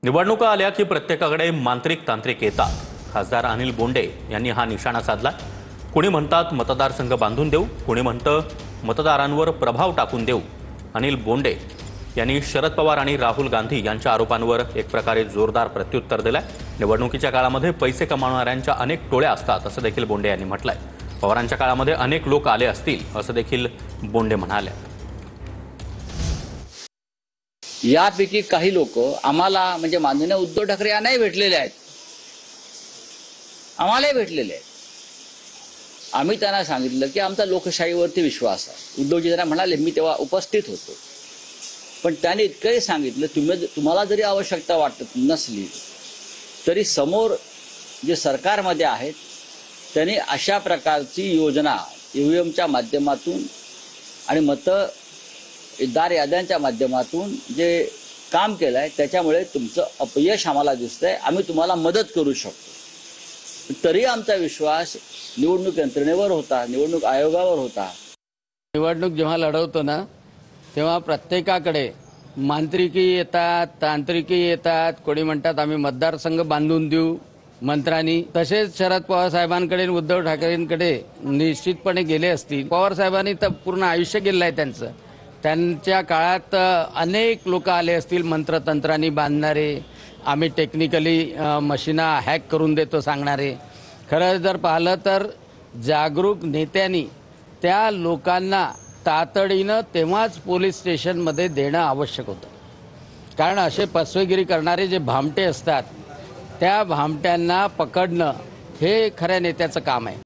निवडणुका आल्या की प्रत्येकाकडे मांत्रिक तांत्रिक येतात। खासदार अनिल बोंडे यांनी हा निशाणा साधला। कोणी म्हणतात मतदारसंघ बांधून देऊ, कोणी म्हणतं मतदारांवर प्रभाव टाकून देऊ। अनिल बोंडे यांनी शरद पवार आणि राहुल गांधी यांच्या आरोपांवर एक प्रकारे जोरदार प्रत्युत्तर दिलंय। निवडणुकीच्या काळामध्ये पैसे कमावणाऱ्यांच्या अनेक टोळ्या असतात असं देखील बोंडे यांनी म्हटलंय। पवारांच्या काळामध्ये अनेक लोक आले असतील असं देखील बोंडे म्हणाले। यापैकी काही लोक आम्हाला म्हणजे माननीय उद्धव ठाकरे यांनाही भेटलेले आहेत, आम्हालाही भेटलेले आहेत। आम्ही त्यांना सांगितलं की आमचा लोकशाहीवरती विश्वास आहे। उद्धवजी त्यांना म्हणाले, मी तेव्हा उपस्थित होतो, पण त्यांनी इतकंही सांगितलं तुम्हाला जरी आवश्यकता वाटत नसली तरी समोर जे सरकारमध्ये आहेत त्यांनी अशा प्रकारची योजना ईव्हीएमच्या माध्यमातून आणि मतदार याद्यांच्या माध्यमातून जे काम केलं आहे त्याच्यामुळे तुमचं अपयश आम्हाला दिसतंय। आम्ही तुम्हाला मदत करू शकतो, तरी आमचा विश्वास निवडणूक यंत्रणेवर होता, निवडणूक आयोगावर होता। निवडणूक जेव्हा लढवतो ना तेव्हा प्रत्येकाकडे मांत्रिकी येतात, तांत्रिकी येतात। कोणी म्हणतात आम्ही मतदारसंघ बांधून देऊ मंत्र्यांनी। तसेच शरद पवार साहेबांकडे उद्धव ठाकरेंकडे निश्चितपणे गेले असतील। पवार साहेबांनी तर पूर्ण आयुष्य गेलं आहे त्यांचं। त्यांच्या काळात अनेक लोक आले असतील मंत्रतंत्रांनी बांधणारे, आम्ही टेक्निकली मशीना हॅक करून देतो सांगणारे। खरं जर पाहिलं तर जागरूक नेत्यांनी त्या लोकांना तातडीनं तेव्हाच पोलीस स्टेशनमध्ये देणं आवश्यक होतं, कारण असे फसवेगिरी करणारे जे भामटे असतात त्या भामट्यांना पकडणं हे खऱ्या नेत्याचं काम आहे।